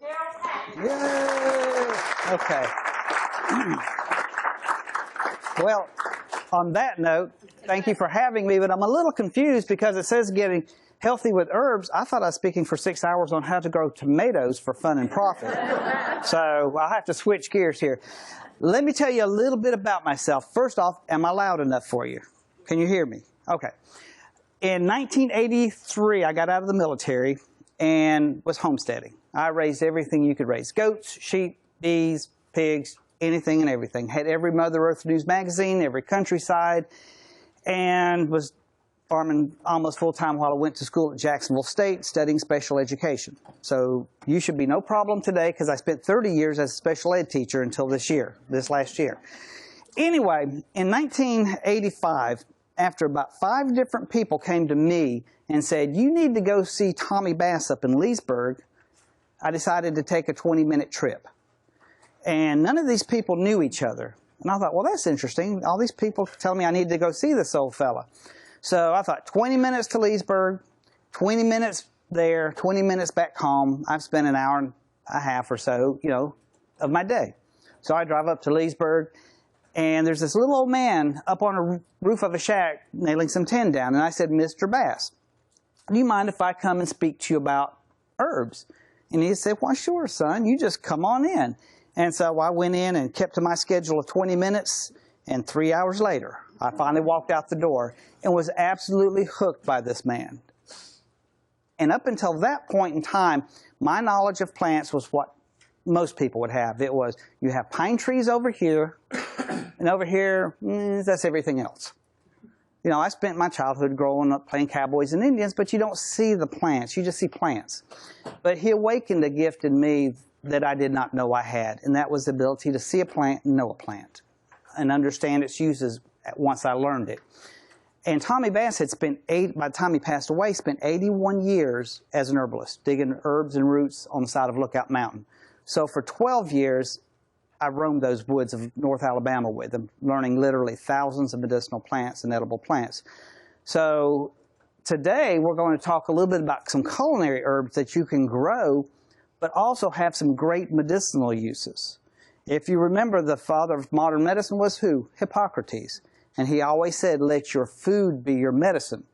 Yay! Okay. Well, on that note, thank you for having me, but I'm a little confused because it says getting healthy with herbs. I thought I was speaking for 6 hours on how to grow tomatoes for fun and profit. So I'll have to switch gears here. Let me tell you a little bit about myself. First off, am I loud enough for you? Can you hear me? Okay. In 1983, I got out of the military and was homesteading. I raised everything you could raise. Goats, sheep, bees, pigs, anything and everything. Had every Mother Earth News magazine, every countryside, and was farming almost full-time while I went to school at Jacksonville State studying special education. So you should be no problem today because I spent 30 years as a special ed teacher until this last year. Anyway, in 1985, after about 5 different people came to me and said, you need to go see Tommy Bass up in Leesburg, I decided to take a 20-minute trip. And none of these people knew each other. And I thought, well, that's interesting. All these people tell me I need to go see this old fella. So I thought 20 minutes to Leesburg, 20 minutes there, 20 minutes back home. I've spent an hour and a half or so, of my day. So I drive up to Leesburg, and there's this little old man up on a roof of a shack nailing some tin down. And I said, Mr. Bass, do you mind if I come and speak to you about herbs? And he said, well, sure, son. You just come on in. And so I went in and kept to my schedule of 20 minutes, and 3 hours later, I finally walked out the door and was absolutely hooked by this man. And up until that point in time, my knowledge of plants was what most people would have. It was, you have pine trees over here, and over here, that's everything else. I spent my childhood growing up playing cowboys and Indians, but you don't see the plants. You just see plants. But he awakened a gift in me that I did not know I had, and that was the ability to see a plant and know a plant and understand its uses once I learned it. And Tommy Bass had spent, by the time he passed away, spent 81 years as an herbalist, digging herbs and roots on the side of Lookout Mountain. So for 12 years, I roamed those woods of North Alabama with him, learning literally thousands of medicinal plants and edible plants. So today, we're going to talk a little bit about some culinary herbs that you can grow, but also have some great medicinal uses. If you remember, the father of modern medicine was who? Hippocrates. And he always said, let your food be your medicine.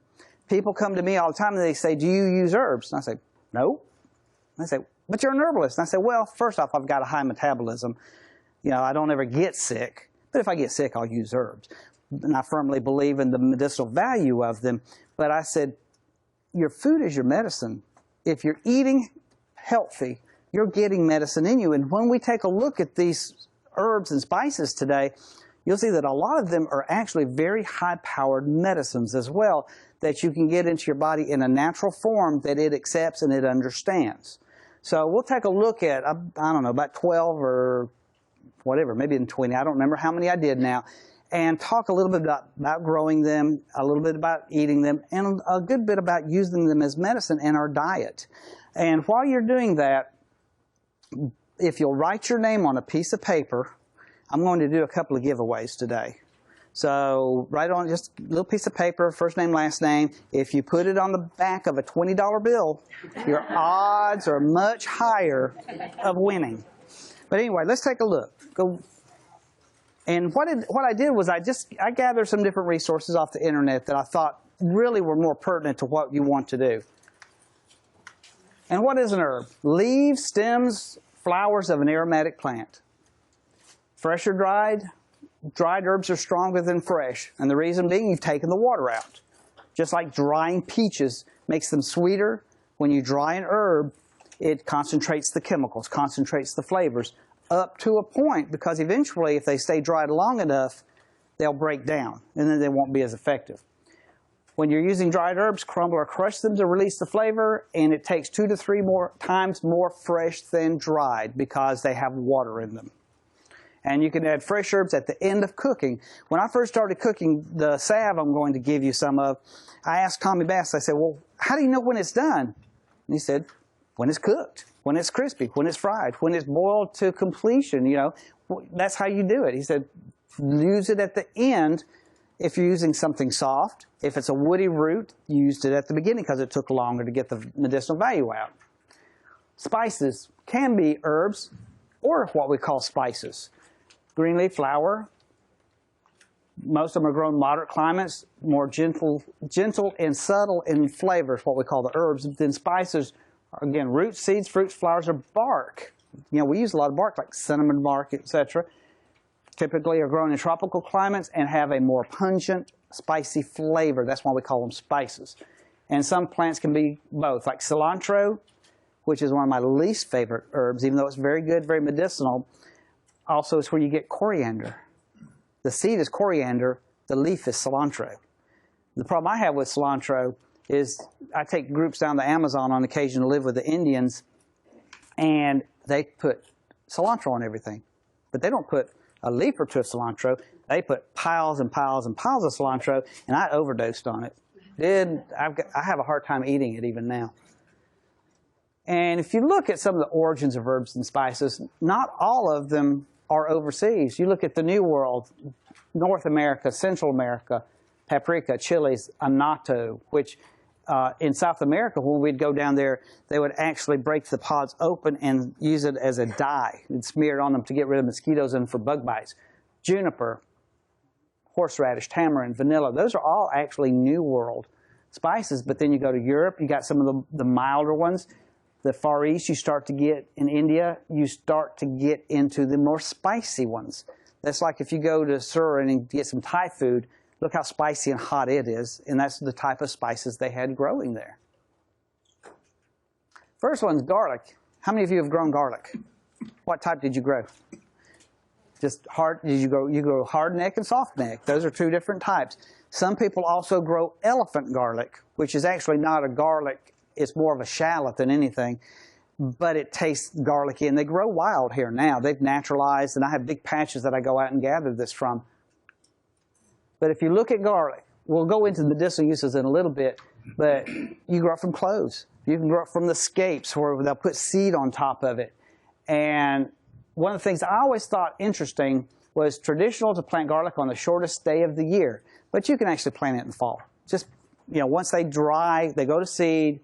People come to me all the time and they say, do you use herbs? And I say, no. And they say, but you're an herbalist. And I say, well, first off, I've got a high metabolism. I don't ever get sick. But if I get sick, I'll use herbs. And I firmly believe in the medicinal value of them. But I said, your food is your medicine. If you're eating healthy, you're getting medicine in you. And when we take a look at these herbs and spices today, you'll see that a lot of them are actually very high-powered medicines as well that you can get into your body in a natural form that it accepts and it understands. So we'll take a look at, I don't know, about 12 or whatever, maybe in 20. I don't remember how many I did now. And talk a little bit about growing them, a little bit about eating them, and a good bit about using them as medicine in our diet. And while you're doing that, if you'll write your name on a piece of paper, I'm going to do a couple of giveaways today. So write on just a little piece of paper, first name, last name. If you put it on the back of a $20 bill, your odds are much higher of winning. But anyway, let's take a look. And what I did was I gathered some different resources off the internet that I thought really were more pertinent to what you want to do. And what is an herb? Leaves, stems, flowers of an aromatic plant. Fresh or dried? Dried herbs are stronger than fresh. And the reason being, you've taken the water out. Just like drying peaches makes them sweeter, when you dry an herb, it concentrates the chemicals, concentrates the flavors up to a point, because eventually, if they stay dried long enough, they'll break down, and then they won't be as effective. When you're using dried herbs, crumble or crush them to release the flavor, and it takes 2 to 3 times more fresh than dried because they have water in them. And you can add fresh herbs at the end of cooking. When I first started cooking the salve I'm going to give you some of, I asked Tommy Bass, I said, well, how do you know when it's done? And he said, when it's cooked, when it's crispy, when it's fried, when it's boiled to completion, that's how you do it. He said, use it at the end if you're using something soft. If it's a woody root, you used it at the beginning because it took longer to get the medicinal value out. spices can be herbs or what we call spices. Green leaf flower, most of them are grown in moderate climates, more gentle and subtle in flavors, what we call the herbs. Then spices are, again, roots, seeds, fruits, flowers, or bark. You know, we use a lot of bark, like cinnamon bark, etc. Typically are grown in tropical climates and have a more pungent, spicy flavor. That's why we call them spices. And some plants can be both, like cilantro, which is one of my least favorite herbs, even though it's very good, very medicinal. Also, it's where you get coriander. The seed is coriander, the leaf is cilantro. The problem I have with cilantro is I take groups down the Amazon on occasion to live with the Indians, and they put cilantro on everything. But they don't put a leaf or two of cilantro. They put piles and piles and piles of cilantro, and I overdosed on it. I have a hard time eating it even now. And if you look at some of the origins of herbs and spices, not all of them are overseas. You look at the New World, North America, Central America, paprika, chilies, annatto, which in South America, when we'd go down there, they would actually break the pods open and use it as a dye and smear it on them to get rid of mosquitoes and for bug bites. Juniper, horseradish, tamarind, vanilla, those are all actually New World spices. But then you go to Europe, you got some of the milder ones. The Far East, you start to get, in India, you start to get into the more spicy ones. That's like if you go to Surin and get some Thai food, look how spicy and hot it is, and that's the type of spices they had growing there. First one's garlic. How many of you have grown garlic? What type did you grow? Just hard, you grow hard neck and soft neck. Those are two different types. Some people also grow elephant garlic, which is actually not a garlic. It's more of a shallot than anything, but it tastes garlicky, and they grow wild here now. They've naturalized, and I have big patches that I go out and gather this from. But if you look at garlic, we'll go into the medicinal uses in a little bit, but you grow it from cloves. You can grow it from the scapes where they'll put seed on top of it. And one of the things I always thought interesting was traditional to plant garlic on the shortest day of the year, but you can actually plant it in the fall. Just, you know, once they dry, they go to seed,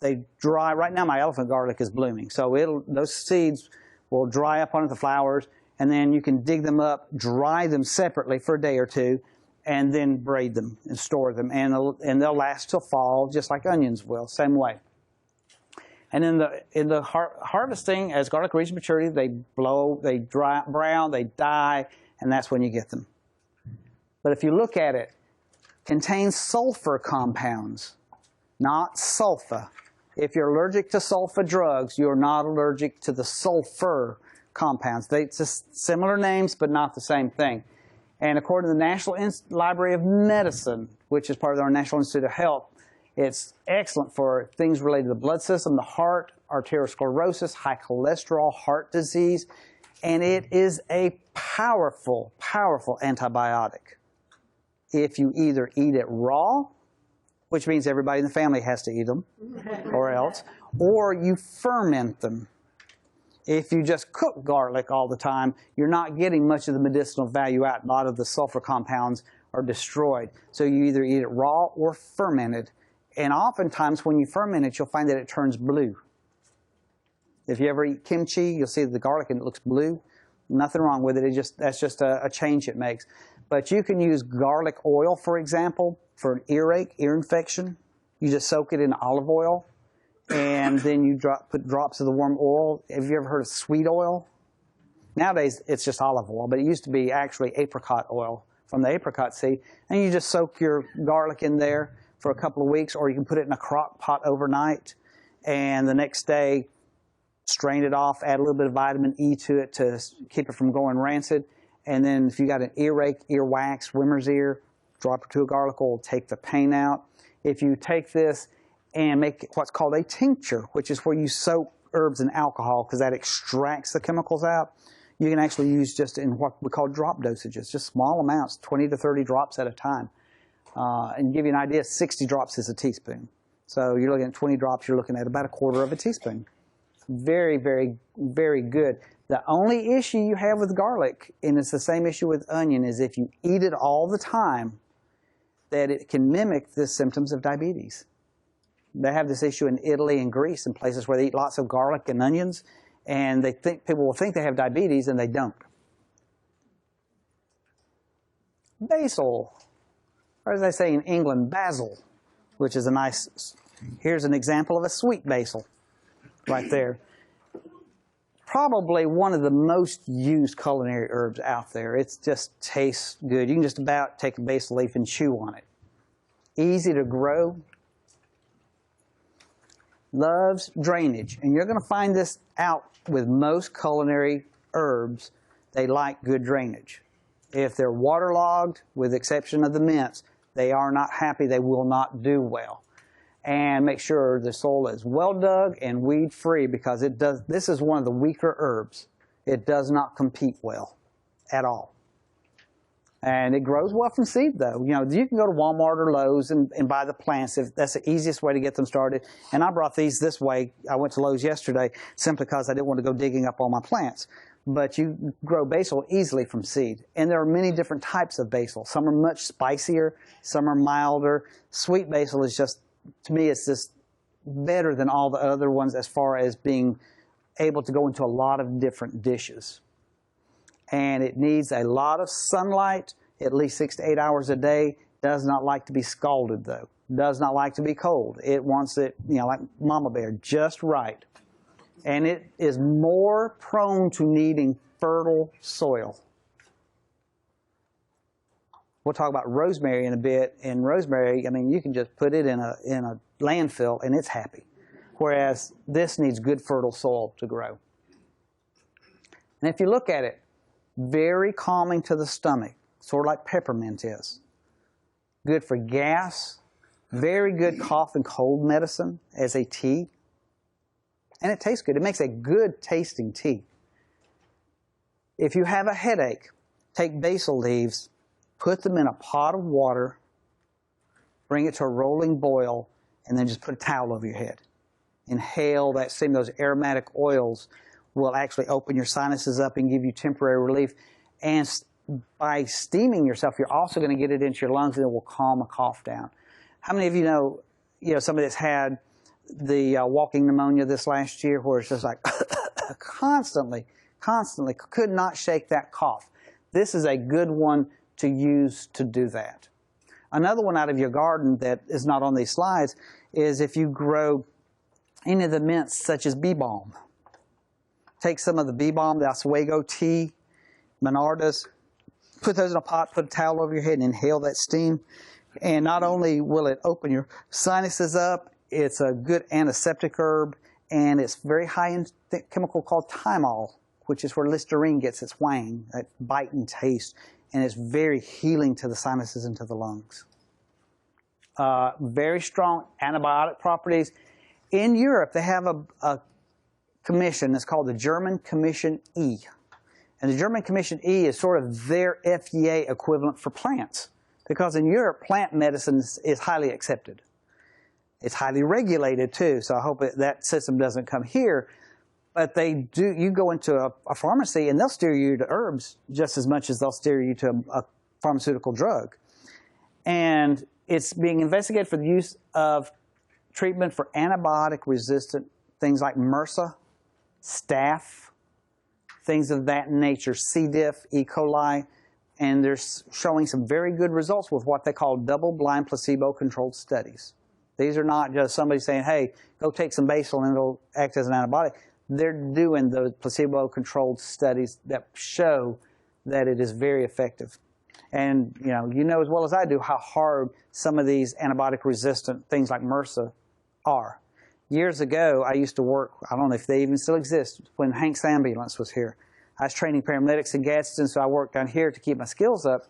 they dry. Right now my elephant garlic is blooming, so those seeds will dry up onto the flowers, and then you can dig them up, dry them separately for a day or two, and then braid them and store them, and they'll last till fall, just like onions will, same way. And in the harvesting, as garlic reaches maturity, they blow, they dry, brown, they die, and that's when you get them. But if you look at it, contains sulfur compounds, not sulfa. If you're allergic to sulfa drugs, you're not allergic to the sulfur compounds. They're just similar names, but not the same thing. And according to the National Library of Medicine, which is part of our National Institute of Health, it's excellent for things related to the blood system, the heart, arteriosclerosis, high cholesterol, heart disease, and it is a powerful, powerful antibiotic. If you either eat it raw, which means everybody in the family has to eat them, or else, or you ferment them. If you just cook garlic all the time, you're not getting much of the medicinal value out. A lot of the sulfur compounds are destroyed. So you either eat it raw or fermented. And oftentimes when you ferment it, you'll find that it turns blue. If you ever eat kimchi, you'll see the garlic and it looks blue. Nothing wrong with it. That's just a change it makes. But you can use garlic oil, for example, for an earache, ear infection. You just soak it in olive oil, and then you put drops of the warm oil. Have you ever heard of sweet oil? Nowadays, it's just olive oil, but it used to be actually apricot oil from the apricot seed. And you just soak your garlic in there for a couple of weeks, or you can put it in a crock pot overnight, and the next day, strain it off, add a little bit of vitamin E to it to keep it from going rancid. And then if you got an earache, earwax, swimmer's ear, drop it to a garlic oil, take the pain out. If you take this and make what's called a tincture, which is where you soak herbs in alcohol because that extracts the chemicals out, you can actually use just in what we call drop dosages, just small amounts, 20 to 30 drops at a time. And to give you an idea, 60 drops is a teaspoon. So you're looking at 20 drops, you're looking at about a quarter of a teaspoon. Very, very, very good. The only issue you have with garlic, and it's the same issue with onion, is if you eat it all the time, that it can mimic the symptoms of diabetes. They have this issue in Italy and Greece and places where they eat lots of garlic and onions, and people will think they have diabetes, and they don't. Basil, or as they say in England, basil, which is a nice, here's an example of a sweet basil right there. Probably one of the most used culinary herbs out there. It just tastes good. You can just about take a basil leaf and chew on it. Easy to grow. Loves drainage. And you're going to find this out with most culinary herbs. They like good drainage. If they're waterlogged, with the exception of the mints, they are not happy. They will not do well. And make sure the soil is well dug and weed free, because this is one of the weaker herbs. It does not compete well at all. And it grows well from seed, though. You know, you can go to Walmart or Lowe's and buy the plants. That's the easiest way to get them started. And I brought these this way. I went to Lowe's yesterday simply because I didn't want to go digging up all my plants. But you grow basil easily from seed. And there are many different types of basil. Some are much spicier. Some are milder. Sweet basil is just, to me, it's just better than all the other ones as far as being able to go into a lot of different dishes. And it needs a lot of sunlight, at least 6 to 8 hours a day. Does not like to be scalded, though. Does not like to be cold. It wants it, you know, like mama bear, just right. And it is more prone to needing fertile soil. We'll talk about rosemary in a bit. And rosemary, I mean, you can just put it in a landfill and it's happy. Whereas this needs good fertile soil to grow. And if you look at it, very calming to the stomach, sort of like peppermint is. Good for gas, very good cough and cold medicine as a tea. And it tastes good. It makes a good tasting tea. If you have a headache, take basil leaves, put them in a pot of water, bring it to a rolling boil, and then just put a towel over your head. Inhale that steam. Those aromatic oils will actually open your sinuses up and give you temporary relief. And by steaming yourself, you're also going to get it into your lungs, and it will calm a cough down. How many of you know somebody that's had the walking pneumonia this last year, where it's just like constantly could not shake that cough? This is a good one to use to do that. Another one out of your garden that is not on these slides is if you grow any of the mints such as bee balm. Take some of the bee balm, the Oswego tea, Menardas, put those in a pot, put a towel over your head, and inhale that steam. And not only will it open your sinuses up, it's a good antiseptic herb, and it's very high in a chemical called thymol, which is where Listerine gets its wang, that bite and taste, and it's very healing to the sinuses and to the lungs. Very strong antibiotic properties. In Europe, they have a commission that's called the German Commission E. And the German Commission E is sort of their FDA equivalent for plants, because in Europe, plant medicine is highly accepted. It's highly regulated too, so I hope that system doesn't come here. But they do. You go into a pharmacy and they'll steer you to herbs just as much as they'll steer you to a pharmaceutical drug. And it's being investigated for the use of treatment for antibiotic-resistant things like MRSA, staph, things of that nature, C. diff, E. coli, and they're showing some very good results with what they call double-blind placebo-controlled studies. These are not just somebody saying, hey, go take some basil and it'll act as an antibiotic. They're doing those placebo-controlled studies that show that it is very effective. And you know as well as I do how hard some of these antibiotic-resistant things like MRSA are. Years ago, I used to work, I don't know if they even still exist, when Hank's Ambulance was here. I was training paramedics in Gadsden, so I worked down here to keep my skills up.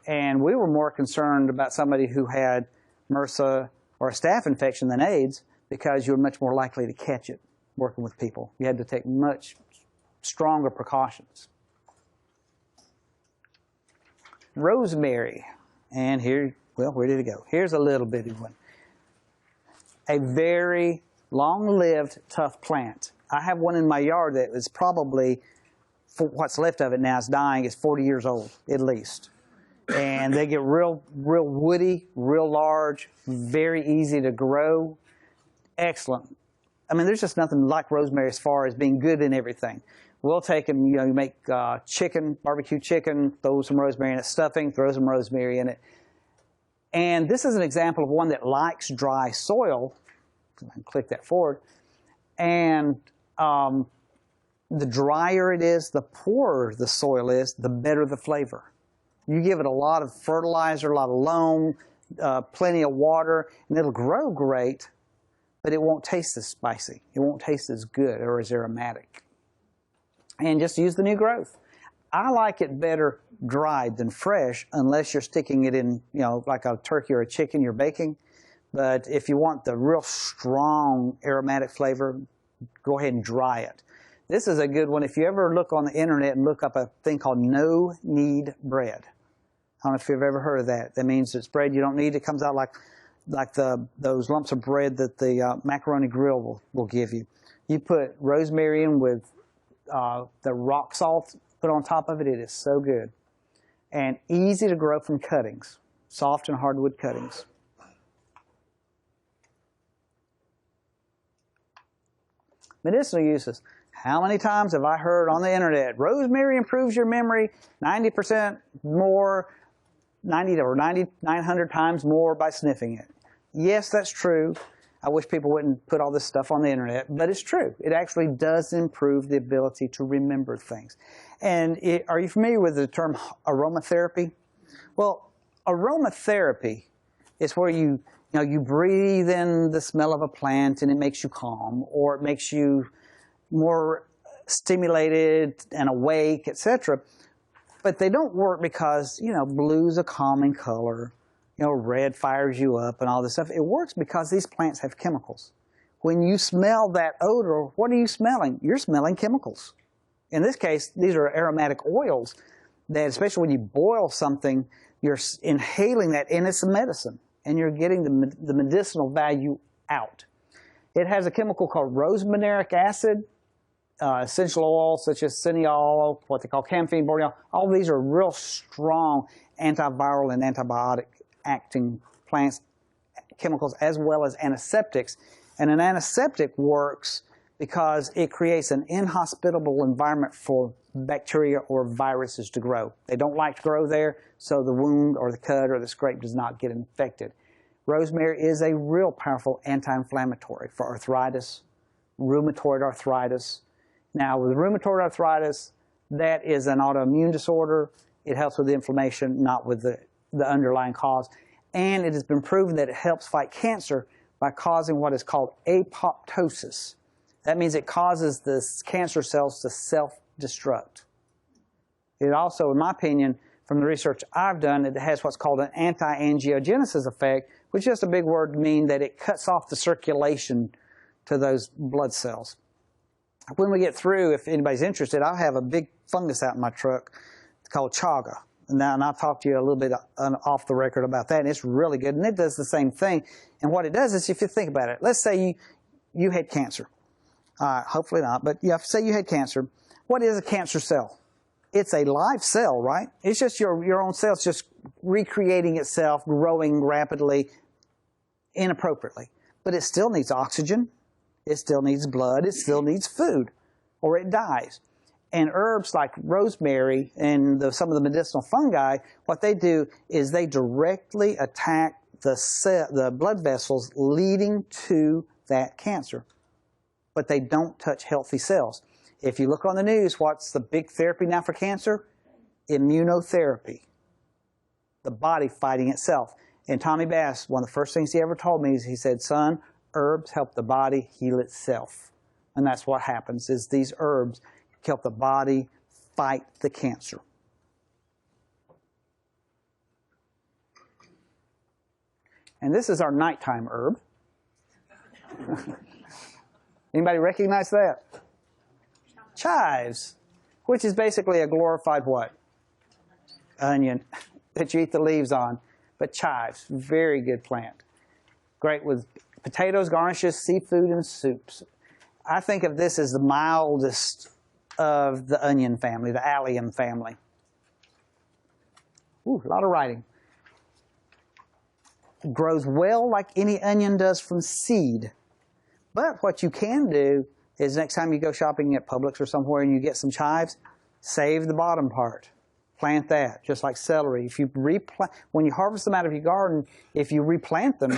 And we were more concerned about somebody who had MRSA or a staph infection than AIDS, because you were much more likely to catch it working with people. You had to take much stronger precautions. Rosemary. And here, well, where did it go? Here's a little bitty one. A very long-lived, tough plant. I have one in my yard that is probably, what's left of it now is dying, is 40 years old, at least. And they get real woody, real large, very easy to grow. excellent. I mean, there's just nothing like rosemary as far as being good in everything. We'll take and, you make chicken, barbecue chicken, throw some rosemary in it, stuffing, throw some rosemary in it. And this is an example of one that likes dry soil. I can click that forward. And the drier it is, the poorer the soil is, the better the flavor. You give it a lot of fertilizer, a lot of loam, plenty of water, and it'll grow great, but it won't taste as spicy. It won't taste as good or as aromatic. And just use the new growth. I like it better dried than fresh, unless you're sticking it in, like a turkey or a chicken you're baking. But if you want the real strong aromatic flavor, go ahead and dry it. This is a good one. If you ever look on the internet and look up a thing called no-knead bread. I don't know if you've ever heard of that. That means it's bread you don't need. It comes out like those lumps of bread that the macaroni grill will give you. You put rosemary in with the rock salt put on top of it. It is so good. And easy to grow from cuttings, soft and hardwood cuttings. Medicinal uses. How many times have I heard on the internet, rosemary improves your memory 90% more, 900 times more by sniffing it? Yes, that's true. I wish people wouldn't put all this stuff on the internet, but it's true. It actually does improve the ability to remember things. And are you familiar with the term aromatherapy? Well, aromatherapy is where you breathe in the smell of a plant and it makes you calm, or it makes you more stimulated and awake, etc. But they don't work because, blue's a calming color, red fires you up and all this stuff. It works because these plants have chemicals. When you smell that odor, what are you smelling? You're smelling chemicals. In this case, these are aromatic oils that, especially when you boil something, you're inhaling that, and it's a medicine, and you're getting the medicinal value out. It has a chemical called rosmarinic acid, essential oils such as cineol, what they call camphene, boreal. All these are real strong antiviral and antibiotic acting plants, chemicals, as well as antiseptics. And an antiseptic works because it creates an inhospitable environment for bacteria or viruses to grow. They don't like to grow there, so the wound or the cut or the scrape does not get infected. Rosemary is a real powerful anti-inflammatory for arthritis, rheumatoid arthritis. Now, with rheumatoid arthritis, that is an autoimmune disorder. It helps with the inflammation, not with the underlying cause. And it has been proven that it helps fight cancer by causing what is called apoptosis. That means it causes the cancer cells to self-destruct. It also, in my opinion, from the research I've done, it has what's called an anti-angiogenesis effect, which is just a big word to mean that it cuts off the circulation to those blood cells. When we get through, if anybody's interested, I'll have a big fungus out in my truck. It's called chaga. And I'll talk to you a little bit off the record about that. And it's really good. And it does the same thing. And what it does is, if you think about it, let's say you had cancer. Hopefully not, but say you had cancer. What is a cancer cell? It's a live cell, right? It's just your own cells just recreating itself, growing rapidly, inappropriately. But it still needs oxygen. It still needs blood. It still needs food, or it dies. And herbs like rosemary and some of the medicinal fungi, what they do is they directly attack the blood vessels leading to that cancer. But they don't touch healthy cells. If you look on the news, what's the big therapy now for cancer? Immunotherapy. The body fighting itself. And Tommy Bass, one of the first things he ever told me is, he said, son, herbs help the body heal itself. And that's what happens, is these herbs help the body fight the cancer. And this is our nighttime herb. Anybody recognize that? Chives, which is basically a glorified what? Onion that you eat the leaves on. But chives, very good plant. Great with potatoes, garnishes, seafood, and soups. I think of this as the mildest of the onion family, the allium family. Ooh, a lot of writing. Grows well like any onion does from seed, But what you can do is next time you go shopping at Publix or somewhere and you get some chives, save the bottom part. Plant that, just like celery. If you when you harvest them out of your garden, if you replant them,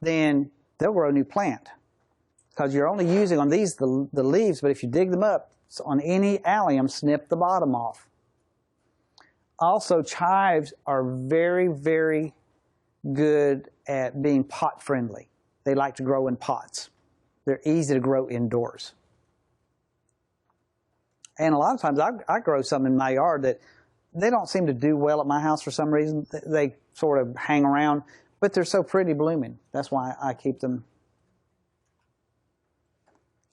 then they'll grow a new plant. Because you're only using on these the leaves, but if you dig them up, on any allium, snip the bottom off. Also, chives are very, very good at being pot friendly. They like to grow in pots. They're easy to grow indoors. And a lot of times I grow some in my yard that they don't seem to do well at my house for some reason. They sort of hang around, but they're so pretty blooming. That's why I keep them.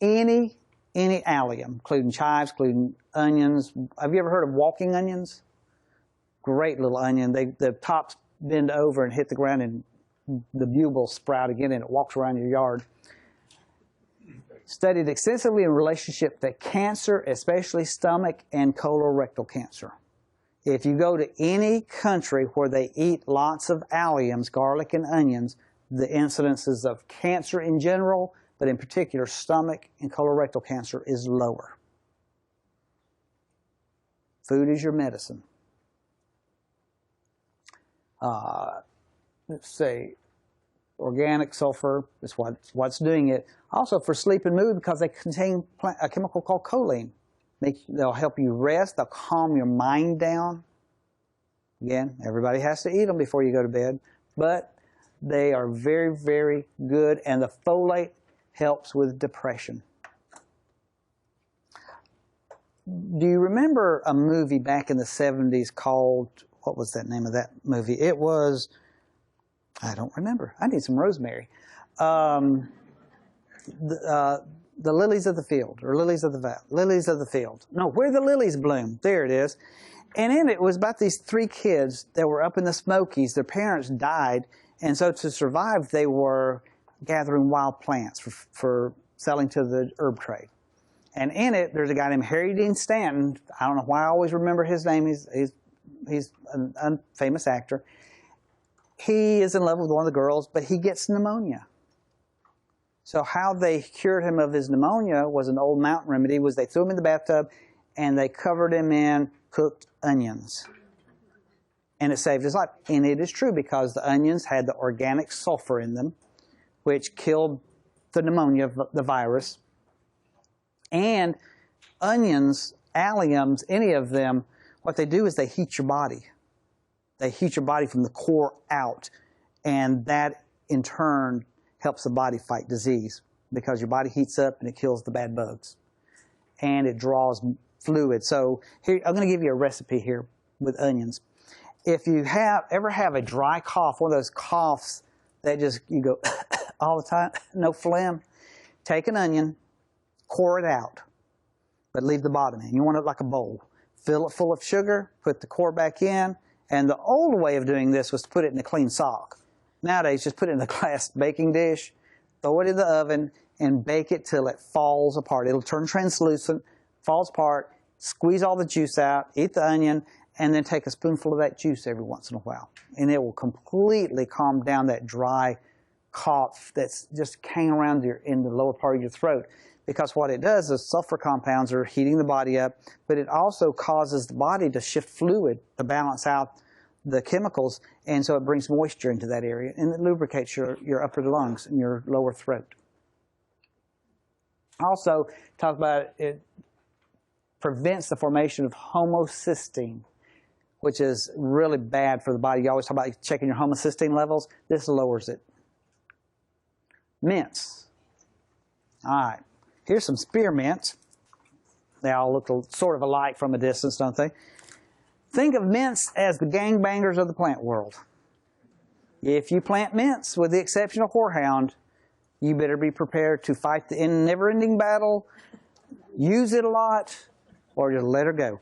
Any allium, including chives, including onions. Have you ever heard of walking onions? Great little onion. The tops bend over and hit the ground, and the bulb will sprout again, and it walks around your yard. Studied extensively in relationship to cancer, especially stomach and colorectal cancer. If you go to any country where they eat lots of alliums, garlic and onions, the incidences of cancer in general, but in particular stomach and colorectal cancer, is lower. Food is your medicine. Let's see, organic sulfur is what's doing it. Also for sleep and mood, because they contain a chemical called choline. They'll help you rest. They'll calm your mind down. Again, everybody has to eat them before you go to bed, but they are very, very good, and the folate helps with depression. Do you remember a movie back in the 70s called, what was that name of that movie? It was, I don't remember. I need some rosemary. The Lilies of the Field, or Lilies of the Valley, Lilies of the Field. No, Where the Lilies Bloom. There it is. And in it was about these 3 kids that were up in the Smokies. Their parents died, and so to survive, they were gathering wild plants for selling to the herb trade. And in it, there's a guy named Harry Dean Stanton. I don't know why I always remember his name. He's a famous actor. He is in love with one of the girls, but he gets pneumonia. So how they cured him of his pneumonia was an old mountain remedy, was they threw him in the bathtub and they covered him in cooked onions. And it saved his life. And it is true, because the onions had the organic sulfur in them, which killed the pneumonia, the virus. And onions, alliums, any of them, what they do is they heat your body. They heat your body from the core out. And that, in turn, helps the body fight disease, because your body heats up and it kills the bad bugs. And it draws fluid. So here, I'm going to give you a recipe here with onions. If you ever have a dry cough, one of those coughs that just, you go all the time, no phlegm, take an onion, core it out, but leave the bottom in. You want it like a bowl. Fill it full of sugar, put the core back in, and the old way of doing this was to put it in a clean sock. Nowadays, just put it in a glass baking dish, throw it in the oven, and bake it till it falls apart. It'll turn translucent, falls apart, squeeze all the juice out, eat the onion, and then take a spoonful of that juice every once in a while. And it will completely calm down that dry cough that's just hanging around in the lower part of your throat. Because what it does is sulfur compounds are heating the body up, but it also causes the body to shift fluid to balance out the chemicals, and so it brings moisture into that area, and it lubricates your upper lungs and your lower throat. Also, talk about it prevents the formation of homocysteine, which is really bad for the body. You always talk about checking your homocysteine levels. This lowers it. Mints. All right. Here's some spearmints. They all look sort of alike from a distance, don't they? Think of mints as the gangbangers of the plant world. If you plant mints, with the exception of horehound, you better be prepared to fight the never-ending battle, use it a lot, or just let her go.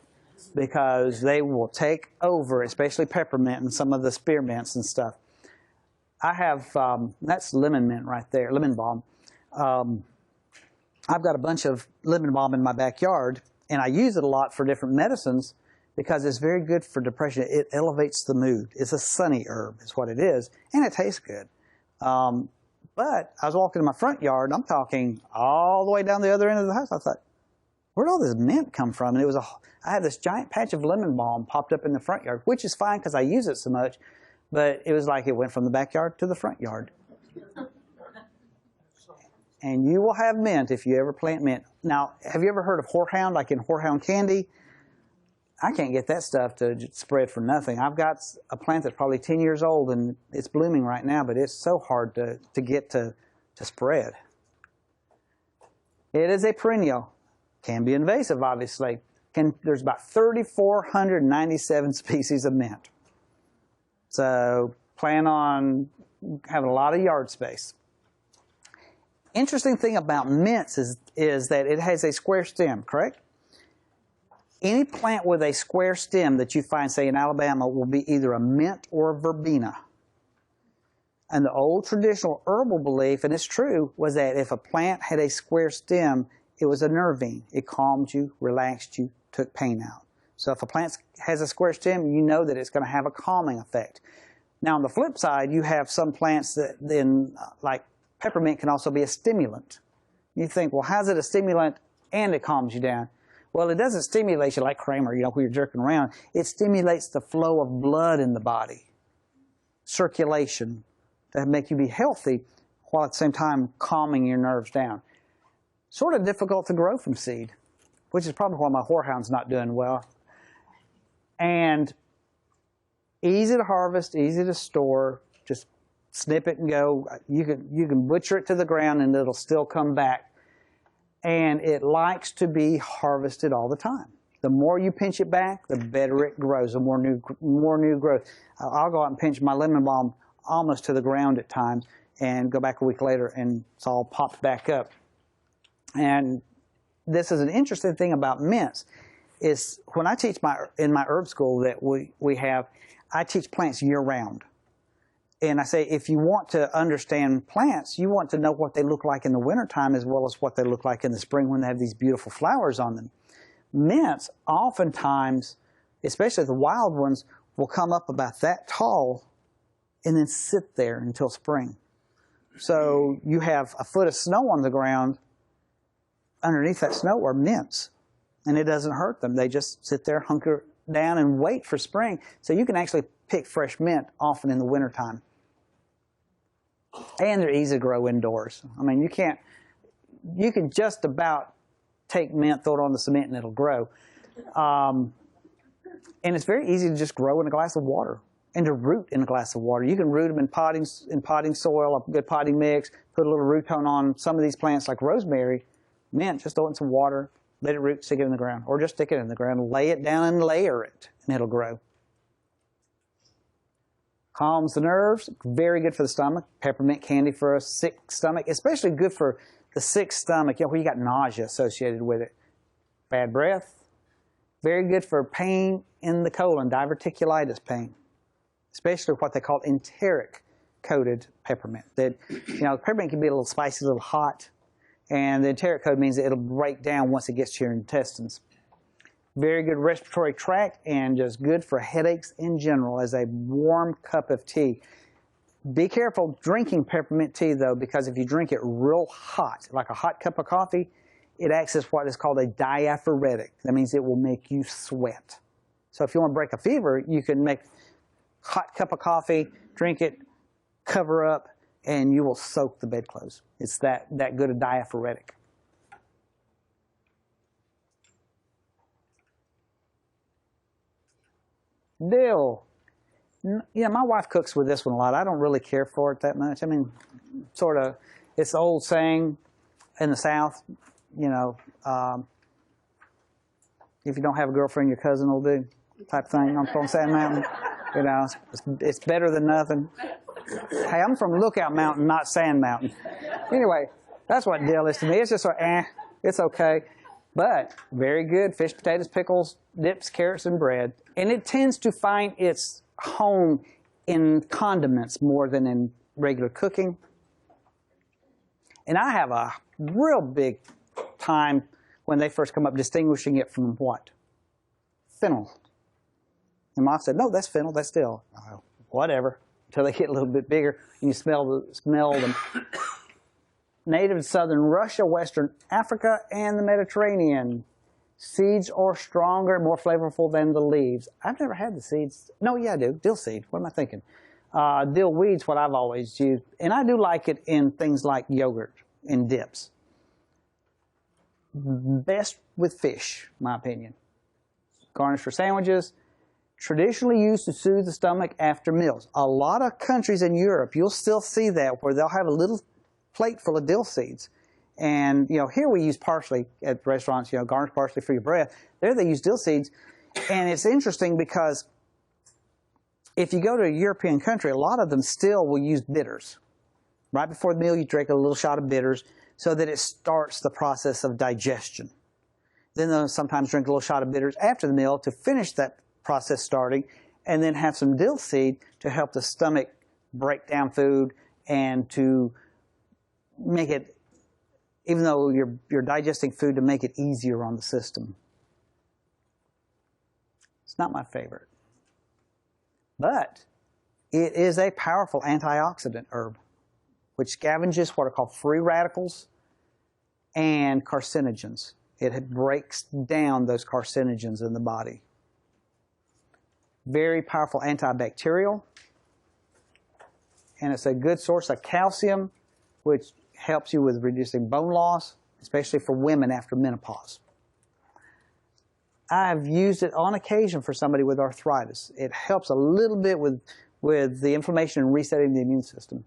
Because they will take over, especially peppermint and some of the spearmints and stuff. I have, that's lemon mint right there, lemon balm. I've got a bunch of lemon balm in my backyard, and I use it a lot for different medicines because it's very good for depression. It elevates the mood. It's a sunny herb is what it is, and it tastes good. But I was walking in my front yard, and I'm talking all the way down the other end of the house. I thought, where'd all this mint come from? And I had this giant patch of lemon balm popped up in the front yard, which is fine because I use it so much, but it was like it went from the backyard to the front yard. And you will have mint if you ever plant mint. Now, have you ever heard of horehound, like in horehound candy? I can't get that stuff to spread for nothing. I've got a plant that's probably 10 years old, and it's blooming right now, but it's so hard to get to spread. It is a perennial. Can be invasive, obviously. There's about 3,497 species of mint. So plan on having a lot of yard space. Interesting thing about mints is that it has a square stem, correct? Any plant with a square stem that you find, say, in Alabama will be either a mint or a verbena. And the old traditional herbal belief, and it's true, was that if a plant had a square stem, it was a nervine. It calmed you, relaxed you, took pain out. So if a plant has a square stem, you know that it's going to have a calming effect. Now, on the flip side, you have some plants that then, like peppermint, can also be a stimulant. You think, well, how's it a stimulant and it calms you down? Well, it doesn't stimulate you like Kramer, when you're jerking around. It stimulates the flow of blood in the body, circulation, to make you be healthy, while at the same time calming your nerves down. Sort of difficult to grow from seed, which is probably why my horehound's not doing well. And easy to harvest, easy to store. Just snip it and go. You can butcher it to the ground and it'll still come back. And it likes to be harvested all the time. The more you pinch it back, the better it grows, the more new growth. I'll go out and pinch my lemon balm almost to the ground at times and go back a week later and it's all popped back up. And this is an interesting thing about mints, is when I teach in my herb school that we have, I teach plants year-round. And I say, if you want to understand plants, you want to know what they look like in the wintertime as well as what they look like in the spring when they have these beautiful flowers on them. Mints, oftentimes, especially the wild ones, will come up about that tall and then sit there until spring. So you have a foot of snow on the ground. Underneath that snow are mints, and it doesn't hurt them. They just sit there, hunker down, and wait for spring. So you can actually pick fresh mint often in the wintertime. And they're easy to grow indoors. I mean, you can just about take mint, throw it on the cement, and it'll grow. And it's very easy to just grow in a glass of water and to root in a glass of water. You can root them in potting soil, a good potting mix, put a little root tone on some of these plants like rosemary. Mint, just throw it in some water, let it root, stick it in the ground, or just stick it in the ground, lay it down and layer it, and it'll grow. Calms the nerves, very good for the stomach. Peppermint candy for a sick stomach, especially good for the sick stomach, where you got nausea associated with it. Bad breath, very good for pain in the colon, diverticulitis pain, especially what they call enteric-coated peppermint. Peppermint can be a little spicy, a little hot, and the enteric coat means that it'll break down once it gets to your intestines. Very good respiratory tract and just good for headaches in general as a warm cup of tea. Be careful drinking peppermint tea, though, because if you drink it real hot, like a hot cup of coffee, it acts as what is called a diaphoretic. That means it will make you sweat. So if you want to break a fever, you can make a hot cup of coffee, drink it, cover up, and you will soak the bedclothes. It's that good a diaphoretic. Dill. My wife cooks with this one a lot. I don't really care for it that much. I mean, sort of, it's the old saying in the South, if you don't have a girlfriend, your cousin will do, type thing. I'm from Sand Mountain. It's better than nothing. Hey, I'm from Lookout Mountain, not Sand Mountain. Anyway, that's what dill is to me. It's just it's okay. But very good. Fish, potatoes, pickles, dips, carrots, and bread. And it tends to find its home in condiments more than in regular cooking. And I have a real big time when they first come up distinguishing it from what? Fennel. And Mom said, no, that's fennel, that's dill. Whatever. until they get a little bit bigger, and you smell them. Native to southern Russia, western Africa, and the Mediterranean. Seeds are stronger, more flavorful than the leaves. I've never had the seeds. No, yeah, I do. Dill seed. What am I thinking? Dill weed's what I've always used. And I do like it in things like yogurt and dips. Best with fish, in my opinion. Garnish for sandwiches. Traditionally used to soothe the stomach after meals. A lot of countries in Europe, you'll still see that, where they'll have a little plate full of dill seeds. And, you know, here we use parsley at restaurants, you know, garnish parsley for your breath. There they use dill seeds. And it's interesting because if you go to a European country, a lot of them still will use bitters. Right before the meal, you drink a little shot of bitters so that it starts the process of digestion. Then they'll sometimes drink a little shot of bitters after the meal to finish that process starting, and then have some dill seed to help the stomach break down food and to make it, even though you're digesting food, to make it easier on the system. It's not my favorite. But it is a powerful antioxidant herb, which scavenges what are called free radicals and carcinogens. It breaks down those carcinogens in the body. Very powerful antibacterial. And it's a good source of calcium, which helps you with reducing bone loss, especially for women after menopause. I've used it on occasion for somebody with arthritis. It helps a little bit with the inflammation and resetting the immune system.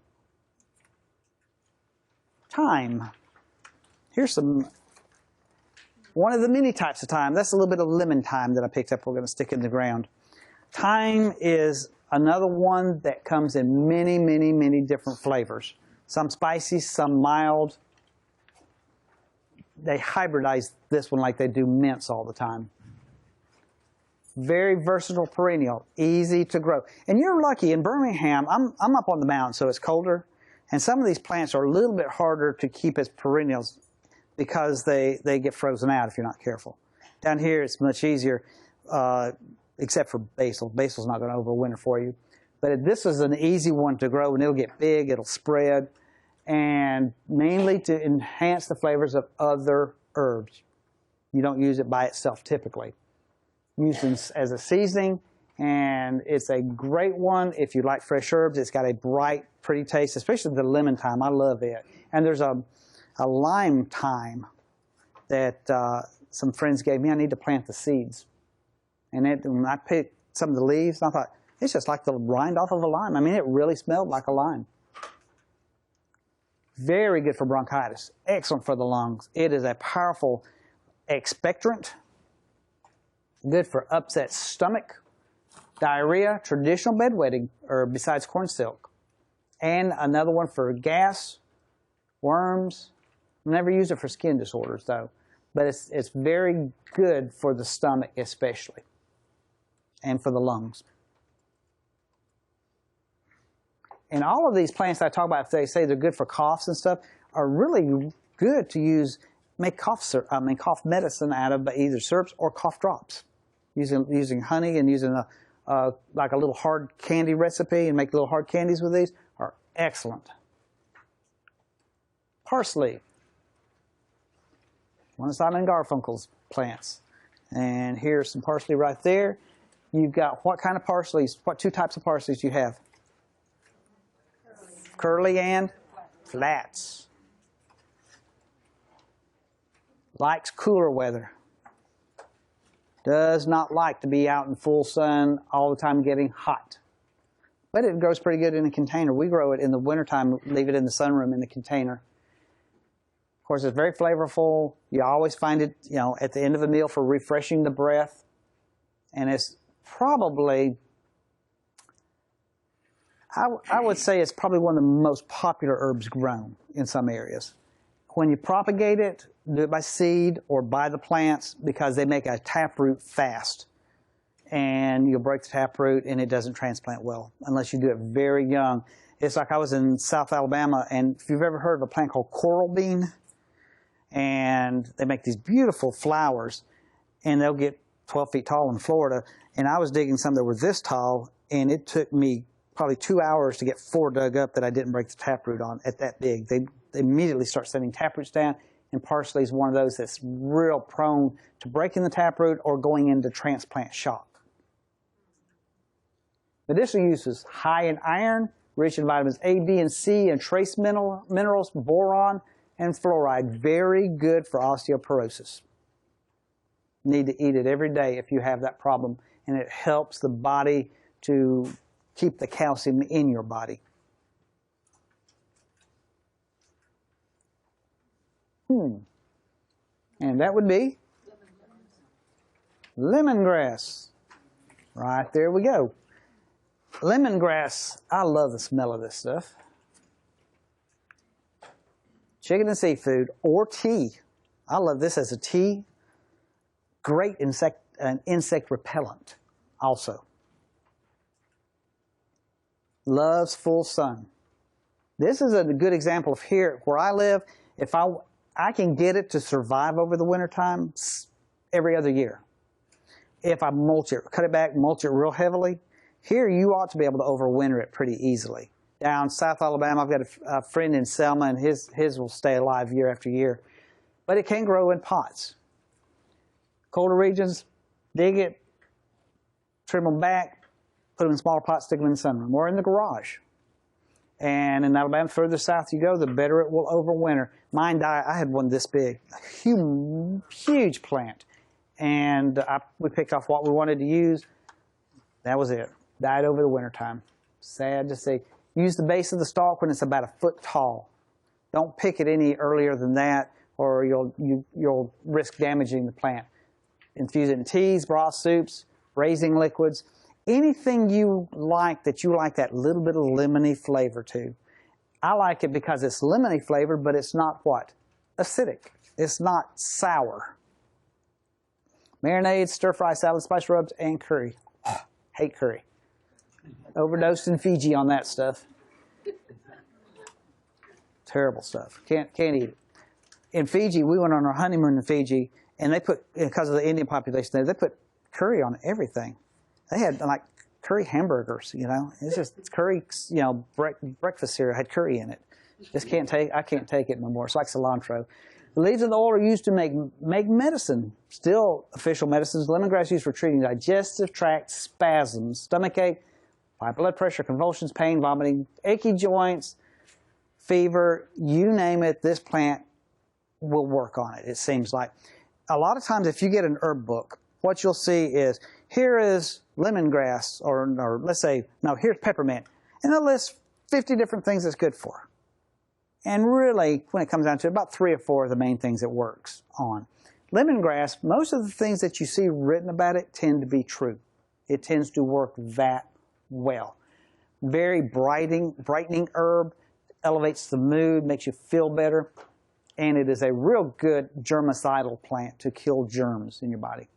Thyme. Here's one of the many types of thyme. That's a little bit of lemon thyme that I picked up. We're going to stick in the ground. Thyme is another one that comes in many, many, many different flavors. Some spicy, some mild. They hybridize this one like they do mints all the time. Very versatile perennial, easy to grow. And you're lucky, in Birmingham, I'm up on the mountain, so it's colder. And some of these plants are a little bit harder to keep as perennials because they get frozen out if you're not careful. Down here, it's much easier, except for basil. Basil's not going to overwinter for you. But this is an easy one to grow, and it'll get big, it'll spread, and mainly to enhance the flavors of other herbs. You don't use it by itself typically. Used as a seasoning, and it's a great one if you like fresh herbs. It's got a bright, pretty taste, especially the lemon thyme. I love it. And there's a lime thyme that some friends gave me. I need to plant the seeds. And when I picked some of the leaves, I thought, it's just like the rind off of a lime. I mean, it really smelled like a lime. Very good for bronchitis. Excellent for the lungs. It is a powerful expectorant. Good for upset stomach, diarrhea, traditional bedwetting herb besides corn silk. And another one for gas, worms. I've never used it for skin disorders though. But it's very good for the stomach especially. And for the lungs. And all of these plants that I talk about, if they say they're good for coughs and stuff, are really good to use, make cough medicine out of either syrups or cough drops. Using honey and using like a little hard candy recipe and make little hard candies with these are excellent. Parsley. One of Simon & Garfunkel's plants. And here's some parsley right there. You've got what kind of parsleys? What two types of parsleys do you have? Curly and flats. Likes cooler weather. Does not like to be out in full sun all the time getting hot. But it grows pretty good in a container. We grow it in the wintertime, leave it in the sunroom in the container. Of course, it's very flavorful. You always find it, you know, at the end of a meal for refreshing the breath. And it's probably, I would say it's probably one of the most popular herbs grown in some areas. When you propagate it, do it by seed or by the plants because they make a taproot fast. And you'll break the taproot and it doesn't transplant well unless you do it very young. It's like I was in South Alabama, and if you've ever heard of a plant called coral bean, and they make these beautiful flowers, and they'll get 12 feet tall in Florida. And I was digging some that were this tall, and it took me probably 2 hours to get 4 dug up that I didn't break the taproot on at that big. They immediately start setting taproots down, and parsley is one of those that's real prone to breaking the taproot or going into transplant shock. Medicinal uses: high in iron, rich in vitamins A, B, and C, and trace minerals, boron, and fluoride. Very good for osteoporosis. Need to eat it every day if you have that problem, and it helps the body to keep the calcium in your body. And that would be lemongrass. Right there we go. Lemongrass, I love the smell of this stuff. Chicken and seafood or tea. I love this as a tea. Great insect repellent also. Loves full sun. This is a good example of here where I live. If I can get it to survive over the wintertime every other year. If I mulch it, cut it back, mulch it real heavily, here you ought to be able to overwinter it pretty easily. Down South Alabama, I've got a friend in Selma, and his will stay alive year after year. But it can grow in pots. Colder regions, dig it, trim them back, put them in smaller pots, stick them in the sunroom or in the garage. And in Alabama, further south you go, the better it will overwinter. Mine died. I had one this big, a huge plant. And we picked off what we wanted to use. That was it. Died over the wintertime. Sad to see. Use the base of the stalk when it's about a foot tall. Don't pick it any earlier than that, or you'll risk damaging the plant. Infuse it in teas, broth, soups, raising liquids. Anything you like that little bit of lemony flavor to. I like it because it's lemony flavored, but it's not what? Acidic. It's not sour. Marinades, stir-fry salad, spice rubs, and curry. Hate curry. Overdosed in Fiji on that stuff. Terrible stuff. Can't eat it. In Fiji, we went on our honeymoon in Fiji, and they put, because of the Indian population there, they put curry on everything. They had like curry hamburgers, you know. It's just curry, you know, breakfast cereal had curry in it. I can't take it no more. It's like cilantro. The leaves of the oil are used to make medicine. Still official medicines. Lemongrass used for treating digestive tract spasms, stomachache, high blood pressure, convulsions, pain, vomiting, achy joints, fever, you name it, this plant will work on it, it seems like. A lot of times if you get an herb book, what you'll see is, here is lemongrass, or let's say, no, here's peppermint, and they'll list 50 different things it's good for. And really, when it comes down to it, about 3 or 4 are the main things it works on. Lemongrass, most of the things that you see written about it tend to be true. It tends to work that well. Very brightening herb, elevates the mood, makes you feel better, and it is a real good germicidal plant to kill germs in your body.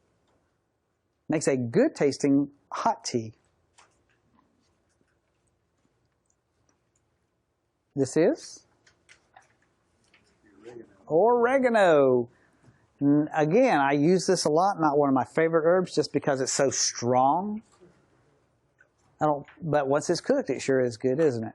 Makes a good tasting hot tea. This is oregano. Again, I use this a lot, not one of my favorite herbs just because it's so strong. But once it's cooked, it sure is good, isn't it?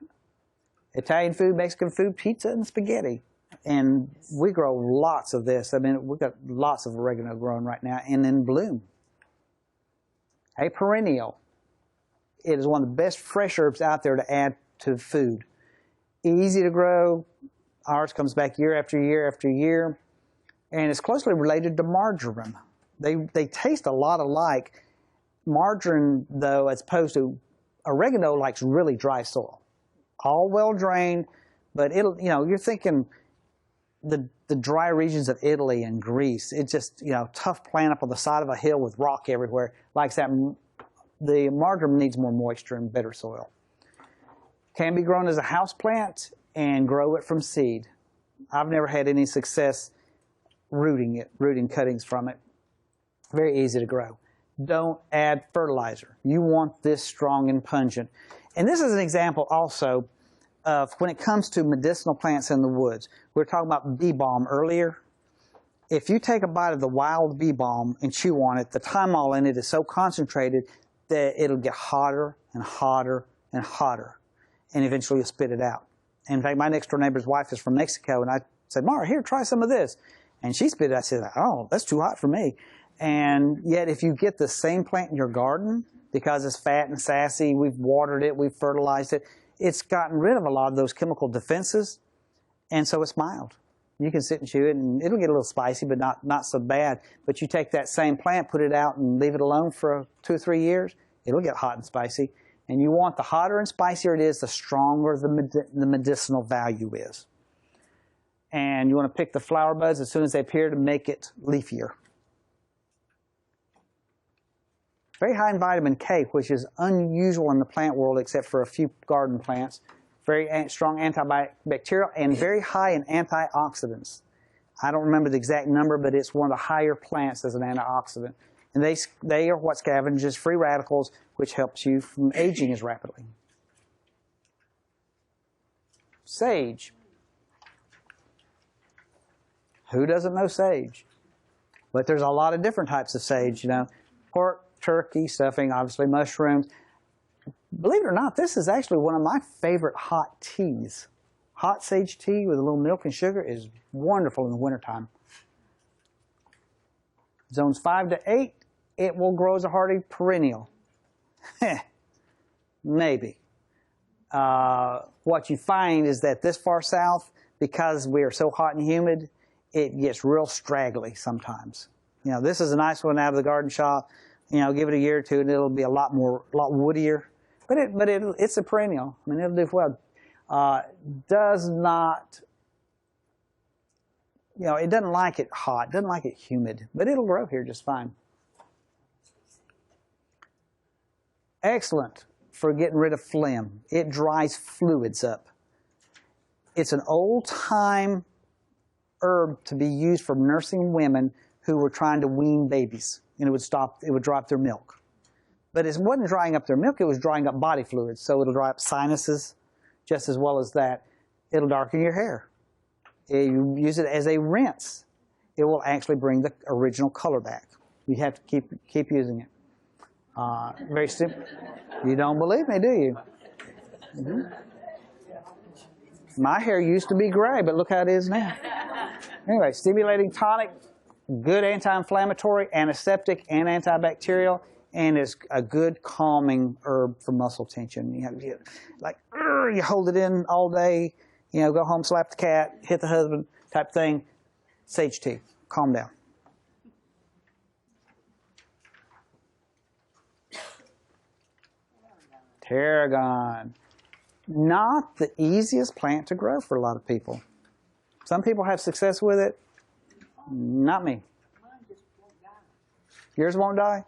Italian food, Mexican food, pizza, and spaghetti. And we grow lots of this. I mean, we've got lots of oregano growing right now and in bloom. A perennial. It is one of the best fresh herbs out there to add to food. Easy to grow. Ours comes back year after year after year. And it's closely related to marjoram. They taste a lot alike. Marjoram, though, as opposed to oregano, likes really dry soil. All well drained, but it'll, you know, you're thinking the dry regions of Italy and Greece. It's just, you know, tough plant up on the side of a hill with rock everywhere. Likes that. The marjoram needs more moisture and better soil. Can be grown as a house plant and grow it from seed. I've never had any success rooting cuttings from it. Very easy to grow. Don't add fertilizer. You want this strong and pungent. And this is an example also of when it comes to medicinal plants in the woods. We were talking about bee balm earlier. If you take a bite of the wild bee balm and chew on it, the thymol in it is so concentrated that it'll get hotter and hotter and hotter, and eventually you'll spit it out. In fact, my next door neighbor's wife is from Mexico, and I said, Mara, here, try some of this. And she spit it out. I said, oh, that's too hot for me. And yet, if you get the same plant in your garden, because it's fat and sassy, we've watered it, we've fertilized it, it's gotten rid of a lot of those chemical defenses, and so it's mild. You can sit and chew it, and it'll get a little spicy, but not so bad. But you take that same plant, put it out, and leave it alone for 2 or 3 years, it'll get hot and spicy. And you want the hotter and spicier it is, the stronger the medicinal value is. And you want to pick the flower buds as soon as they appear to make it leafier. Very high in vitamin K, which is unusual in the plant world except for a few garden plants. Very strong antibacterial and very high in antioxidants. I don't remember the exact number, but it's one of the higher plants as an antioxidant. And they are what scavenges free radicals, which helps you from aging as rapidly. Sage. Who doesn't know sage? But there's a lot of different types of sage, you know. Pork, turkey, stuffing, obviously mushrooms. Believe it or not, this is actually one of my favorite hot teas. Hot sage tea with a little milk and sugar is wonderful in the wintertime. Zones 5 to 8, it will grow as a hardy perennial. Maybe. What you find is that this far south, because we are so hot and humid, it gets real straggly sometimes. You know, this is a nice one out of the garden shop. You know, give it a year or two, and it'll be a lot woodier. But it's a perennial. I mean, it'll do well. Does not, you know, it doesn't like it hot, doesn't like it humid, but it'll grow here just fine. Excellent for getting rid of phlegm. It dries fluids up. It's an old-time herb to be used for nursing women who were trying to wean babies, and it would drop their milk. But it wasn't drying up their milk, it was drying up body fluids. So it'll dry up sinuses just as well as that. It'll darken your hair. You use it as a rinse. It will actually bring the original color back. You have to keep using it. Very simple. You don't believe me, do you? Mm-hmm. My hair used to be gray, but look how it is now. Anyway, stimulating tonic, good anti-inflammatory, antiseptic, and antibacterial, and is a good calming herb for muscle tension. You know, you hold it in all day, you know, go home, slap the cat, hit the husband type thing. Sage tea, calm down. Tarragon. Not the easiest plant to grow for a lot of people. Some people have success with it. Not me. Yours won't die?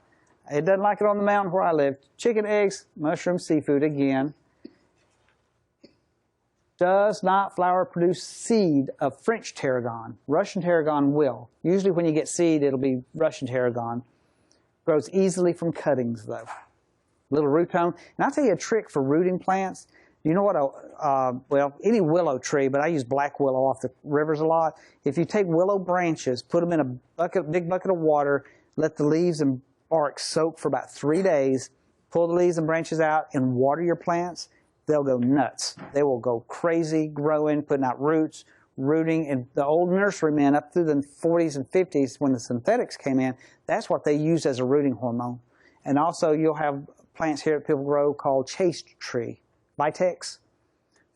It doesn't like it on the mountain where I live. Chicken, eggs, mushroom, seafood again. Does not flower produce seed of French tarragon. Russian tarragon will. Usually when you get seed, it'll be Russian tarragon. Grows easily from cuttings, though. Little root tone. And I'll tell you a trick for rooting plants. You know what, well, any willow tree, but I use black willow off the rivers a lot. If you take willow branches, put them in a big bucket of water, let the leaves and bark soak for about 3 days, pull the leaves and branches out and water your plants, they'll go nuts. They will go crazy, growing, putting out roots, rooting. And the old nurserymen up through the 40s and 50s when the synthetics came in, that's what they used as a rooting hormone. And also you'll have plants here that people grow called chaste tree. Vitex.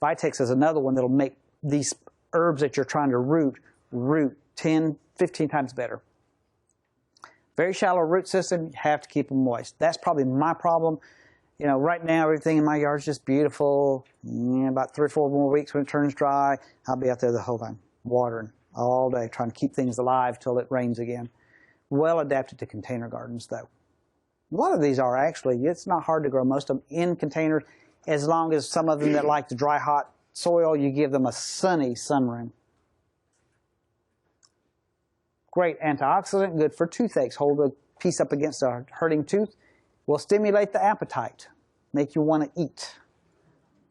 Vitex is another one that'll make these herbs that you're trying to root 10, 15 times better. Very shallow root system, you have to keep them moist. That's probably my problem. You know, right now everything in my yard is just beautiful. About 3 or 4 more weeks when it turns dry, I'll be out there the whole time, watering all day, trying to keep things alive till it rains again. Well adapted to container gardens, though. A lot of these are actually. It's not hard to grow most of them in containers, as long as some of them that like the dry, hot soil, you give them a sunny sunroom. Great antioxidant, good for toothaches. Hold a piece up against a hurting tooth. Will stimulate the appetite, make you want to eat.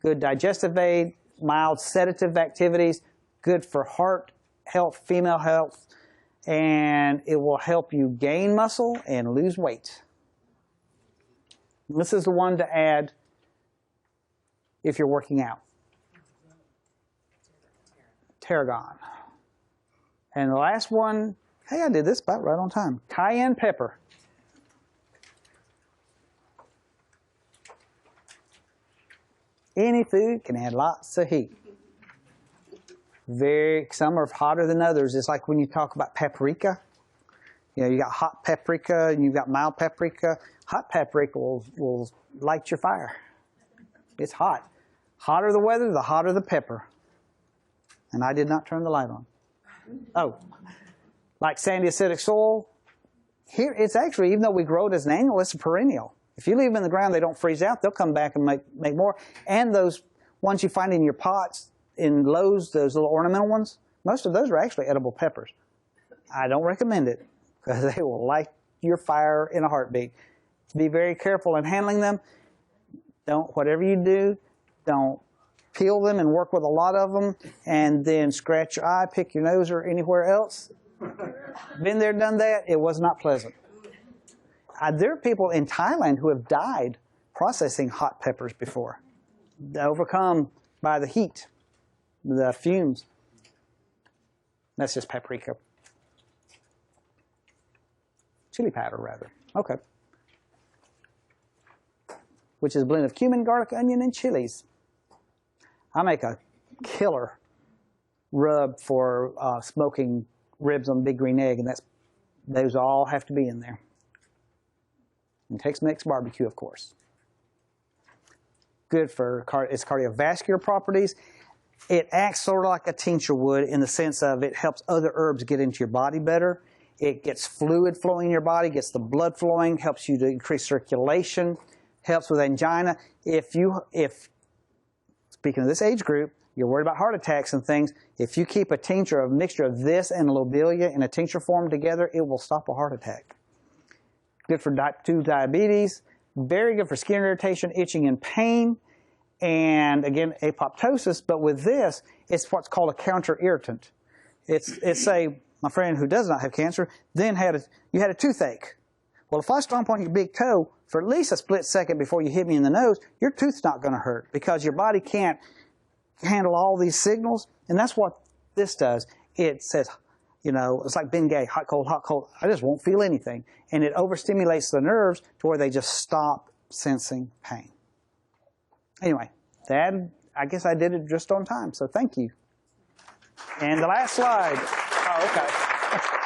Good digestive aid, mild sedative activities, good for heart health, female health, and it will help you gain muscle and lose weight. This is the one to add if you're working out? Tarragon. And the last one, hey, I did this about right on time. Cayenne pepper. Any food can add lots of heat. Some are hotter than others. It's like when you talk about paprika. You know, you got hot paprika and you've got mild paprika. Hot paprika will light your fire. It's hot. Hotter the weather, the hotter the pepper. And I did not turn the light on. Oh, like sandy acidic soil. Here, it's actually, even though we grow it as an annual, it's a perennial. If you leave them in the ground, they don't freeze out. They'll come back and make more. And those ones you find in your pots, in Lowe's, those little ornamental ones, most of those are actually edible peppers. I don't recommend it because they will light your fire in a heartbeat. Be very careful in handling them. Whatever you do, don't peel them and work with a lot of them and then scratch your eye, pick your nose, or anywhere else. Been there, done that. It was not pleasant. There are people in Thailand who have died processing hot peppers before, overcome by the heat, the fumes. That's just paprika. Chili powder, rather. Okay. Which is a blend of cumin, garlic, onion, and chilies. I make a killer rub for smoking ribs on big green egg, and those all have to be in there. And Tex-Mex barbecue, of course. Good for its cardiovascular properties. It acts sort of like a tincture would in the sense of it helps other herbs get into your body better. It gets fluid flowing in your body, gets the blood flowing, helps you to increase circulation, helps with angina. Speaking of this age group, you're worried about heart attacks and things. If you keep a mixture of this and lobelia in a tincture form together, it will stop a heart attack. Good for type 2 diabetes. Very good for skin irritation, itching, and pain. And again, apoptosis. But with this, it's what's called a counter irritant. It's my friend who does not have cancer then you had a toothache. Well, if I stomp on your big toe for at least a split second before you hit me in the nose, your tooth's not going to hurt because your body can't handle all these signals. And that's what this does. It says, you know, it's like Bengay, hot, cold, hot, cold. I just won't feel anything. And it overstimulates the nerves to where they just stop sensing pain. Anyway, I guess I did it just on time, so thank you. And the last slide. Oh, okay.